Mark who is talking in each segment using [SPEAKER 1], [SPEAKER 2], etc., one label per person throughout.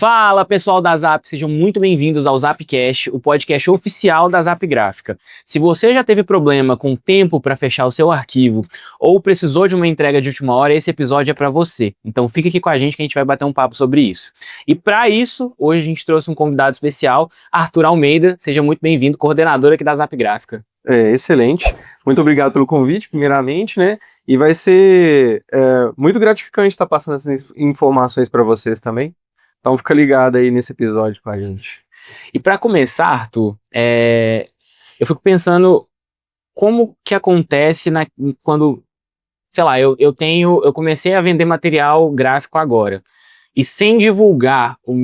[SPEAKER 1] Fala pessoal da Zap, sejam muito bem-vindos ao Zapcast, o podcast oficial da Zap Gráfica. Se você já teve problema com tempo para fechar o seu arquivo ou precisou de uma entrega de última hora, esse episódio é para você. Então fica aqui com a gente que a gente vai bater um papo sobre isso. E para isso, hoje a gente trouxe um convidado especial, Arthur Almeida. Seja muito bem-vindo, coordenador aqui da Zap Gráfica.
[SPEAKER 2] Excelente. Muito obrigado pelo convite, primeiramente, né? E vai ser muito gratificante estar passando essas informações para vocês também. Então fica ligado aí nesse episódio com a gente.
[SPEAKER 1] E para começar, Arthur, eu fico pensando como que acontece quando, sei lá, eu comecei a vender material gráfico agora. E sem divulgar o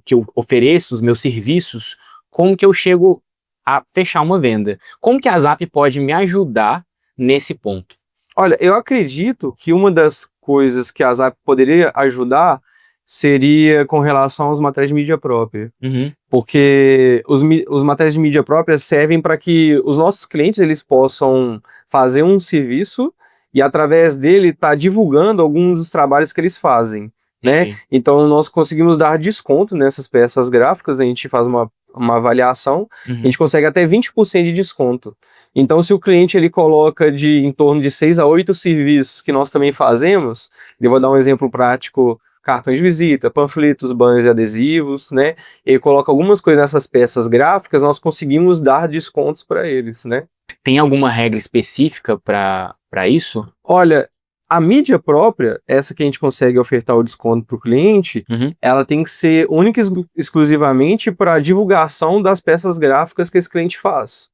[SPEAKER 1] que eu ofereço, os meus serviços, como que eu chego a fechar uma venda? Como que a Zap pode me ajudar nesse ponto?
[SPEAKER 2] Olha, eu acredito que uma das coisas que a Zap poderia ajudar seria com relação aos materiais de mídia própria.
[SPEAKER 1] Uhum.
[SPEAKER 2] Porque os materiais de mídia própria servem para que os nossos clientes eles possam fazer um serviço e através dele tá divulgando alguns dos trabalhos que eles fazem, né? Então nós conseguimos dar desconto nessas peças gráficas, a gente faz uma avaliação, a gente consegue até 20% de desconto. Então se o cliente ele coloca em torno de 6 a 8 serviços que nós também fazemos, eu vou dar um exemplo prático: cartões de visita, panfletos, banners e adesivos, né? Ele coloca algumas coisas nessas peças gráficas, nós conseguimos dar descontos para eles, né?
[SPEAKER 1] Tem alguma regra específica para isso?
[SPEAKER 2] Olha, a mídia própria, essa que a gente consegue ofertar o desconto para o cliente, ela tem que ser única e exclusivamente para a divulgação das peças gráficas que esse cliente faz.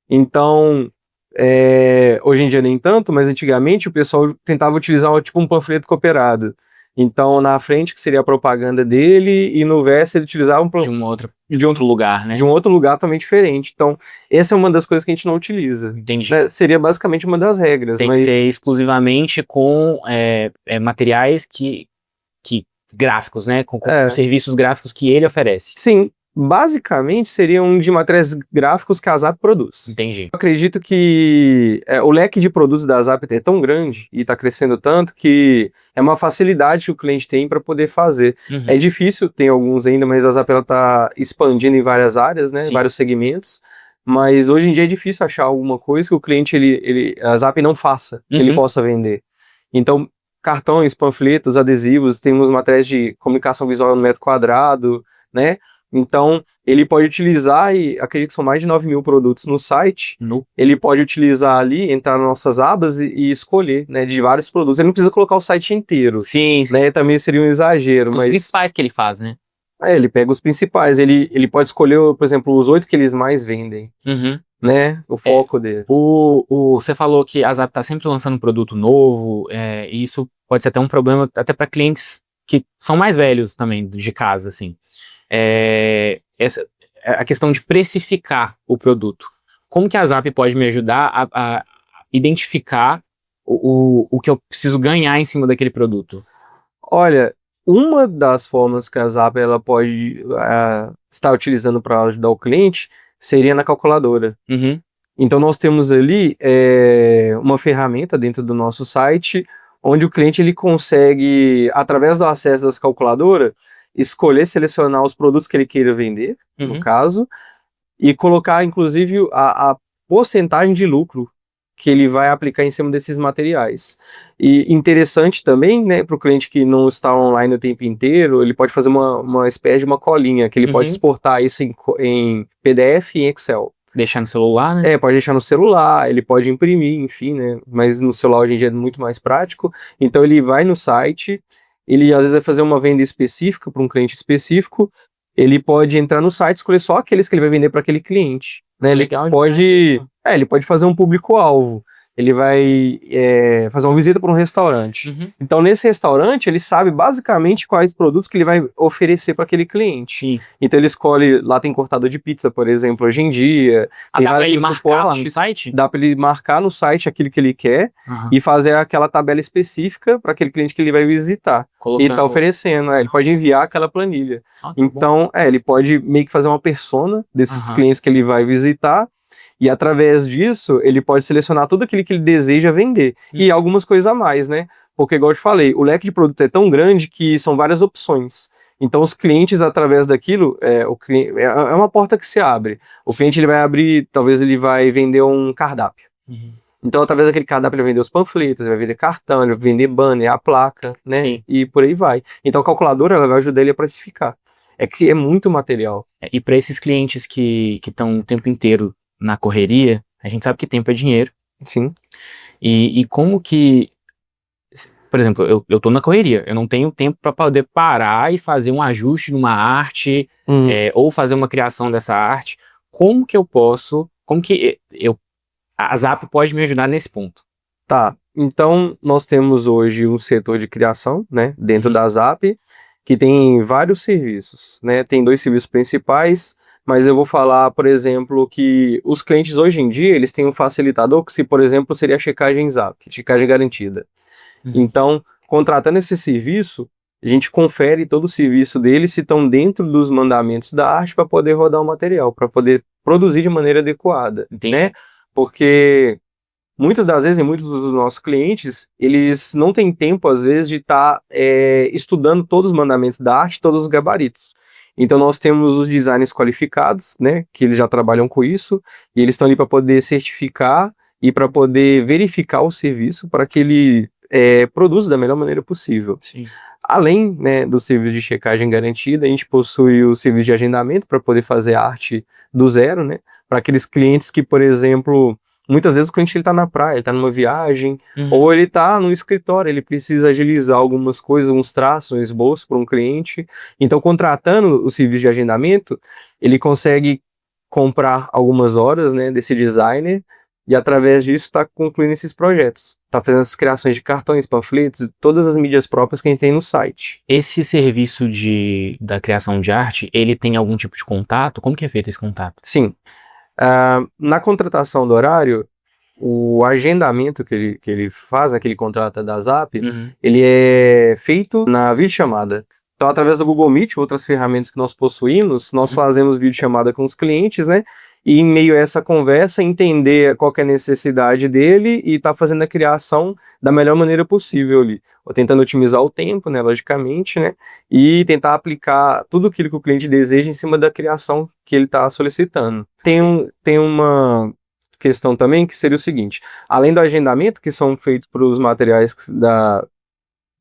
[SPEAKER 2] Então, hoje em dia nem tanto, mas antigamente o pessoal tentava utilizar tipo um panfleto cooperado. Então, na frente, que seria a propaganda dele, e no verso ele utilizava
[SPEAKER 1] de outro lugar, né?
[SPEAKER 2] De um outro lugar também diferente. Então, essa é uma das coisas que a gente não utiliza.
[SPEAKER 1] Entendi.
[SPEAKER 2] Né? Seria basicamente uma das regras.
[SPEAKER 1] Tem que ter exclusivamente com materiais gráficos, né? Com serviços gráficos que ele oferece.
[SPEAKER 2] Sim. Basicamente, seriam de materiais gráficos que a Zap produz.
[SPEAKER 1] Entendi.
[SPEAKER 2] Eu acredito que o leque de produtos da Zap é tão grande e está crescendo tanto que é uma facilidade que o cliente tem para poder fazer. É difícil, tem alguns ainda, mas a Zap está expandindo em várias áreas, né, em vários segmentos. Mas hoje em dia é difícil achar alguma coisa que o cliente, a Zap não faça, que ele possa vender. Então, cartões, panfletos, adesivos, temos materiais de comunicação visual no metro quadrado, né? Então, ele pode utilizar, e acredito que são mais de 9 mil produtos no site, ele pode utilizar ali, entrar nas nossas abas e escolher, né, de vários produtos. Ele não precisa colocar o site inteiro.
[SPEAKER 1] Sim.
[SPEAKER 2] Né, também seria um exagero, mas...
[SPEAKER 1] Os principais que ele faz, né?
[SPEAKER 2] Ele pega os principais, ele pode escolher, por exemplo, os 8 que eles mais vendem, né, o foco dele.
[SPEAKER 1] Você falou que a Zap tá sempre lançando um produto novo, e isso pode ser até um problema até para clientes que são mais velhos também, de casa, assim. A questão de precificar o produto. Como que a Zap pode me ajudar a identificar o que eu preciso ganhar em cima daquele produto?
[SPEAKER 2] Olha, uma das formas que a Zap ela pode estar utilizando para ajudar o cliente seria na calculadora. Então nós temos ali uma ferramenta dentro do nosso site onde o cliente ele consegue, através do acesso das calculadoras, escolher, selecionar os produtos que ele queira vender, no caso, e colocar, inclusive, a porcentagem de lucro que ele vai aplicar em cima desses materiais. E interessante também, né, para o cliente que não está online o tempo inteiro, ele pode fazer uma espécie de uma colinha, que ele pode exportar isso em PDF e em Excel.
[SPEAKER 1] Deixar no celular, né?
[SPEAKER 2] Pode deixar no celular, ele pode imprimir, enfim, né, mas no celular hoje em dia é muito mais prático. Então ele vai no site, ele às vezes vai fazer uma venda específica para um cliente específico, ele pode entrar no site, escolher só aqueles que ele vai vender para aquele cliente, né? Ele pode fazer um público-alvo, ele vai fazer uma visita para um restaurante. Então nesse restaurante ele sabe basicamente quais produtos que ele vai oferecer para aquele cliente. Então ele escolhe, lá tem cortador de pizza, por exemplo, hoje em dia.
[SPEAKER 1] Dá para ele marcar lá no site?
[SPEAKER 2] Dá para ele marcar no site aquilo que ele quer e fazer aquela tabela específica para aquele cliente que ele vai visitar. E tá oferecendo, ele pode enviar aquela planilha. Então, ele pode meio que fazer uma persona desses clientes que ele vai visitar. E através disso, ele pode selecionar tudo aquilo que ele deseja vender. E algumas coisas a mais, né? Porque, igual eu te falei, o leque de produto é tão grande que são várias opções. Então os clientes, através daquilo, é uma porta que se abre. O cliente ele vai abrir, talvez ele vai vender um cardápio. Então, através daquele cardápio, ele vai vender os panfletos, ele vai vender cartão, ele vai vender banner, a placa, né? Sim. E por aí vai. Então, a calculadora ela vai ajudar ele a precificar. É que é muito material.
[SPEAKER 1] E para esses clientes que estão o tempo inteiro na correria, a gente sabe que tempo é dinheiro.
[SPEAKER 2] Sim.
[SPEAKER 1] E como que... Por exemplo, eu tô na correria, eu não tenho tempo para poder parar e fazer um ajuste numa arte, ou fazer uma criação dessa arte. Como que eu posso... Como que a Zap pode me ajudar nesse ponto?
[SPEAKER 2] Tá, então nós temos hoje um setor de criação, né, dentro da Zap, que tem vários serviços, né, tem 2 serviços principais, mas eu vou falar, por exemplo, que os clientes hoje em dia, eles têm um facilitador que, por exemplo, seria a checagem Zap, checagem garantida. Então, contratando esse serviço, a gente confere todo o serviço deles se estão dentro dos mandamentos da arte para poder rodar o material, para poder produzir de maneira adequada, né? Porque muitas das vezes, muitos dos nossos clientes, eles não têm tempo, às vezes, de estar estudando todos os mandamentos da arte, todos os gabaritos. Então, nós temos os designers qualificados, né, que eles já trabalham com isso, e eles estão ali para poder certificar e para poder verificar o serviço para que ele produza da melhor maneira possível.
[SPEAKER 1] Sim.
[SPEAKER 2] Além, né, do serviço de checagem garantida, a gente possui o serviço de agendamento para poder fazer arte do zero, né, para aqueles clientes que, por exemplo, muitas vezes o cliente está na praia, ele está numa viagem, ou ele está no escritório, ele precisa agilizar algumas coisas, uns traços, um esboço para um cliente. Então, contratando o serviço de agendamento, ele consegue comprar algumas horas, né, desse designer, e através disso está concluindo esses projetos. Está fazendo as criações de cartões, panfletos, todas as mídias próprias que a gente tem no site.
[SPEAKER 1] Esse serviço da criação de arte, ele tem algum tipo de contato? Como que é feito esse contato?
[SPEAKER 2] Sim. Na contratação do horário, o agendamento que ele faz, que ele contrata da Zap, ele é feito na videochamada. Então, através do Google Meet, outras ferramentas que nós possuímos, nós fazemos videochamada com os clientes, né? E em meio a essa conversa, entender qual que é a necessidade dele e tá fazendo a criação da melhor maneira possível ali. Ou tentando otimizar o tempo, né? Logicamente, né? E tentar aplicar tudo aquilo que o cliente deseja em cima da criação que ele está solicitando. Tem uma questão também que seria o seguinte: além do agendamento, que são feitos para os materiais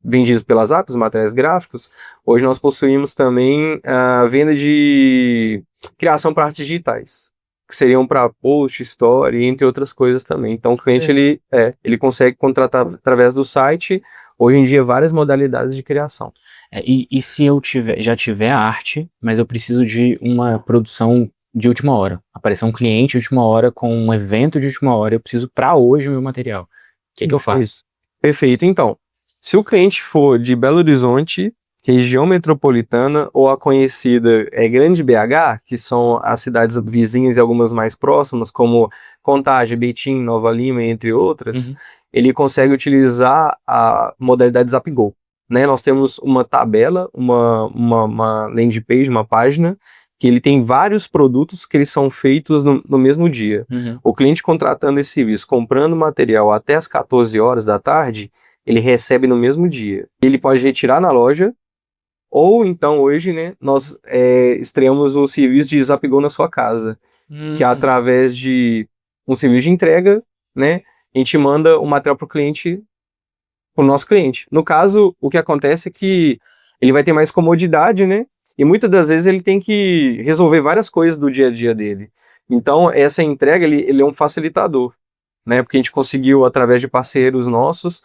[SPEAKER 2] vendidos pelas apps, os materiais gráficos, hoje nós possuímos também a venda de criação para artes digitais, que seriam para post, story, entre outras coisas também. Então o cliente ele consegue contratar através do site, hoje em dia, várias modalidades de criação.
[SPEAKER 1] E se eu já tiver a arte, mas eu preciso de uma produção de última hora, aparecer um cliente de última hora com um evento de última hora, eu preciso para hoje o meu material. O que eu faço?
[SPEAKER 2] Perfeito, então. Se o cliente for de Belo Horizonte, região metropolitana, ou a conhecida Grande BH, que são as cidades vizinhas e algumas mais próximas, como Contagem, Betim, Nova Lima, entre outras, ele consegue utilizar a modalidade ZapGo. Né? Nós temos uma tabela, uma landing page, uma página, que ele tem vários produtos que eles são feitos no mesmo dia. O cliente contratando esse serviço, comprando material até as 14 horas da tarde, ele recebe no mesmo dia. Ele pode retirar na loja, ou então hoje, né, nós estreamos o serviço de ZapGo na sua casa, que é através de um serviço de entrega, né, a gente manda o material para o nosso cliente. No caso, o que acontece é que ele vai ter mais comodidade, né, e muitas das vezes ele tem que resolver várias coisas do dia a dia dele. Então, essa entrega, ele é um facilitador, né, porque a gente conseguiu, através de parceiros nossos,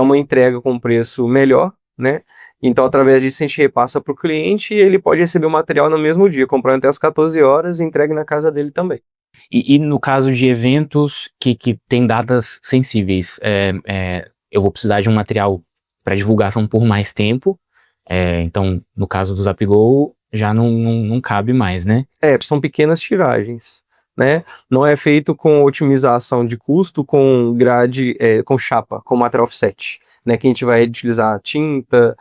[SPEAKER 2] uma entrega com preço melhor, né? Então, através disso, a gente repassa para o cliente e ele pode receber o material no mesmo dia, comprando até as 14 horas e entregue na casa dele também.
[SPEAKER 1] E no caso de eventos que tem datas sensíveis, eu vou precisar de um material para divulgação por mais tempo, então, no caso do ZapGo, já não cabe mais, né?
[SPEAKER 2] São pequenas tiragens. Né? Não é feito com otimização de custo, com grade, com chapa, com material offset, né? Que a gente vai utilizar tinta.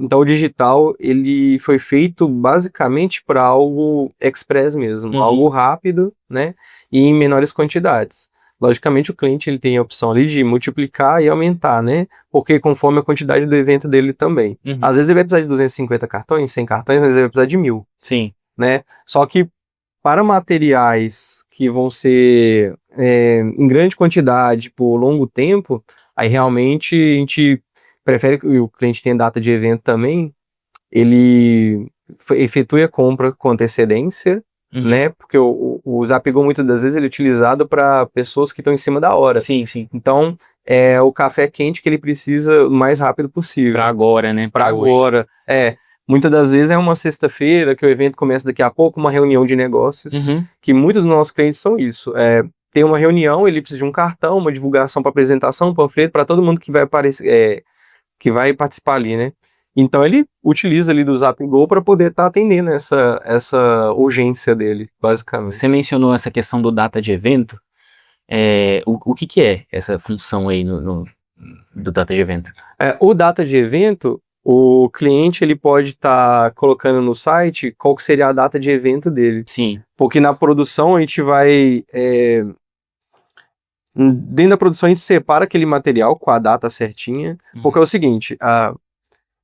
[SPEAKER 2] Então o digital ele foi feito basicamente para algo express mesmo, algo rápido, né? E em menores quantidades. logicamente o cliente ele tem a opção ali de multiplicar e aumentar, né? Porque conforme a quantidade do evento dele também. Às vezes ele vai precisar de 250 cartões, 100 cartões, mas ele vai precisar de 1000.
[SPEAKER 1] Sim.
[SPEAKER 2] Né? Só que para materiais que vão ser em grande quantidade por longo tempo, aí realmente a gente prefere que o cliente tenha data de evento também, ele efetue a compra com antecedência, né? Porque o Zapigol muitas das vezes ele é utilizado para pessoas que estão em cima da hora.
[SPEAKER 1] Sim, sim.
[SPEAKER 2] Então, é o café quente que ele precisa o mais rápido possível.
[SPEAKER 1] Para agora, né?
[SPEAKER 2] Para agora. Muitas das vezes é uma sexta-feira que o evento começa daqui a pouco, uma reunião de negócios, que muitos dos nossos clientes são isso. Tem uma reunião, ele precisa de um cartão, uma divulgação para apresentação, um panfleto, para todo mundo que vai aparecer, que vai participar ali, né? Então ele utiliza ali do Zapigol para poder estar atendendo essa urgência dele, basicamente.
[SPEAKER 1] Você mencionou essa questão do data de evento. O que é essa função aí do data de evento?
[SPEAKER 2] O data de evento, o cliente ele pode estar colocando no site qual que seria a data de evento dele.
[SPEAKER 1] Sim.
[SPEAKER 2] Porque na produção a gente vai... dentro da produção a gente separa aquele material com a data certinha. Porque é o seguinte,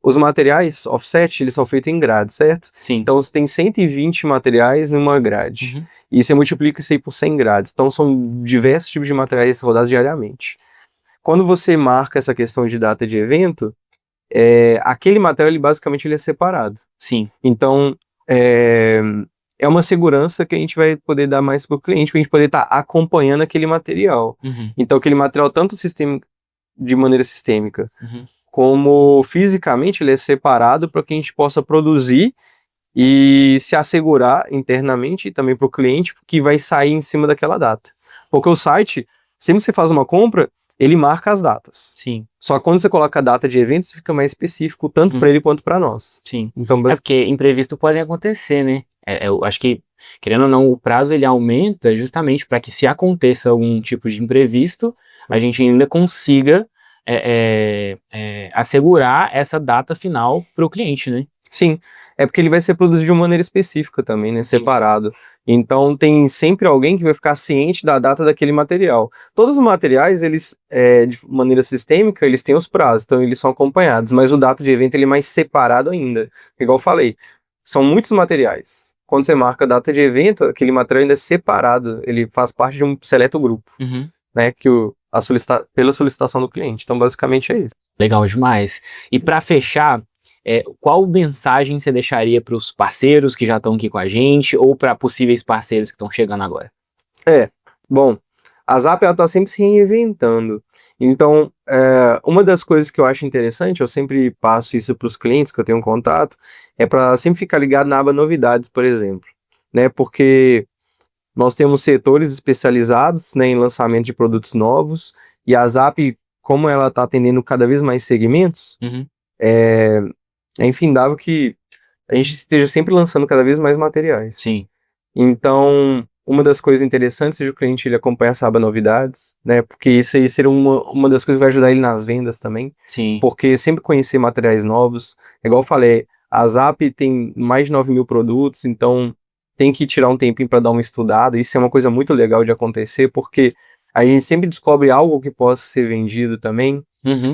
[SPEAKER 2] os materiais offset, eles são feitos em grade, certo?
[SPEAKER 1] Sim.
[SPEAKER 2] Então você tem 120 materiais numa grade. E você multiplica isso aí por 100 grades. Então são diversos tipos de materiais rodados diariamente. Quando você marca essa questão de data de evento, aquele material, ele basicamente ele é separado.
[SPEAKER 1] Sim.
[SPEAKER 2] Então, é uma segurança que a gente vai poder dar mais para o cliente, para a gente poder estar acompanhando aquele material. Então, aquele material, tanto de maneira sistêmica, como fisicamente, ele é separado para que a gente possa produzir e se assegurar internamente e também para o cliente que vai sair em cima daquela data. Porque o site, sempre que você faz uma compra, ele marca as datas.
[SPEAKER 1] Sim.
[SPEAKER 2] Só que quando você coloca a data de eventos, fica mais específico, tanto para ele quanto para nós.
[SPEAKER 1] Sim.
[SPEAKER 2] Então,
[SPEAKER 1] porque imprevisto pode acontecer, né? Eu acho que, querendo ou não, o prazo ele aumenta justamente para que se aconteça algum tipo de imprevisto, a gente ainda consiga assegurar essa data final para o cliente, né?
[SPEAKER 2] Sim, é porque ele vai ser produzido de uma maneira específica também, né, separado. Então tem sempre alguém que vai ficar ciente da data daquele material. Todos os materiais, eles, de maneira sistêmica, eles têm os prazos, então eles são acompanhados, mas o data de evento ele é mais separado ainda. Igual eu falei, são muitos materiais. Quando você marca a data de evento, aquele material ainda é separado, ele faz parte de um seleto grupo, né, que pela solicitação do cliente. Então basicamente é isso.
[SPEAKER 1] Legal demais. E para fechar, qual mensagem você deixaria para os parceiros que já estão aqui com a gente ou para possíveis parceiros que estão chegando agora?
[SPEAKER 2] Bom, a Zap está sempre se reinventando. Então, uma das coisas que eu acho interessante, eu sempre passo isso para os clientes que eu tenho contato, é para sempre ficar ligado na aba novidades, por exemplo, né? Porque nós temos setores especializados, né, em lançamento de produtos novos, e a Zap, como ela está atendendo cada vez mais segmentos, é infindável que a gente esteja sempre lançando cada vez mais materiais.
[SPEAKER 1] Sim.
[SPEAKER 2] Então, uma das coisas interessantes é o cliente ele acompanhar essa aba novidades, né? Porque isso aí seria uma das coisas que vai ajudar ele nas vendas também.
[SPEAKER 1] Sim.
[SPEAKER 2] Porque sempre conhecer materiais novos, igual eu falei, a Zap tem mais de 9.000 produtos, então tem que tirar um tempinho para dar uma estudada. Isso é uma coisa muito legal de acontecer, porque a gente sempre descobre algo que possa ser vendido também.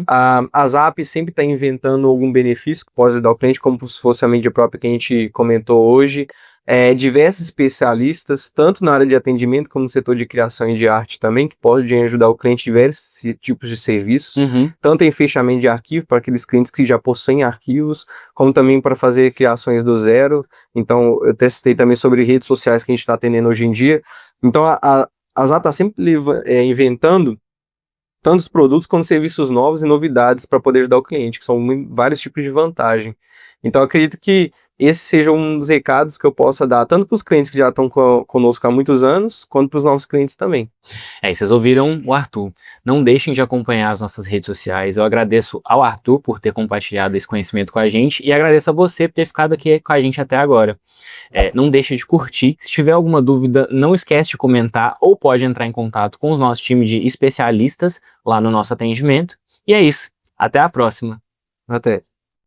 [SPEAKER 2] A Zap sempre está inventando algum benefício que pode dar ao cliente, como se fosse a mídia própria que a gente comentou hoje. Diversos especialistas, tanto na área de atendimento como no setor de criação e de arte também, que podem ajudar o cliente em diversos tipos de serviços, tanto em fechamento de arquivo, para aqueles clientes que já possuem arquivos, como também para fazer criações do zero. Então, eu testei também sobre redes sociais que a gente está atendendo hoje em dia. Então, a Zap está sempre inventando tantos produtos quanto serviços novos e novidades para poder ajudar o cliente, que são vários tipos de vantagem. Então, eu acredito que esse seja um dos recados que eu possa dar, tanto para os clientes que já estão conosco há muitos anos, quanto para os novos clientes também.
[SPEAKER 1] E vocês ouviram o Arthur. Não deixem de acompanhar as nossas redes sociais. Eu agradeço ao Arthur por ter compartilhado esse conhecimento com a gente e agradeço a você por ter ficado aqui com a gente até agora. Não deixe de curtir. Se tiver alguma dúvida, não esquece de comentar ou pode entrar em contato com o nosso time de especialistas lá no nosso atendimento. E é isso. Até a próxima.
[SPEAKER 2] Até.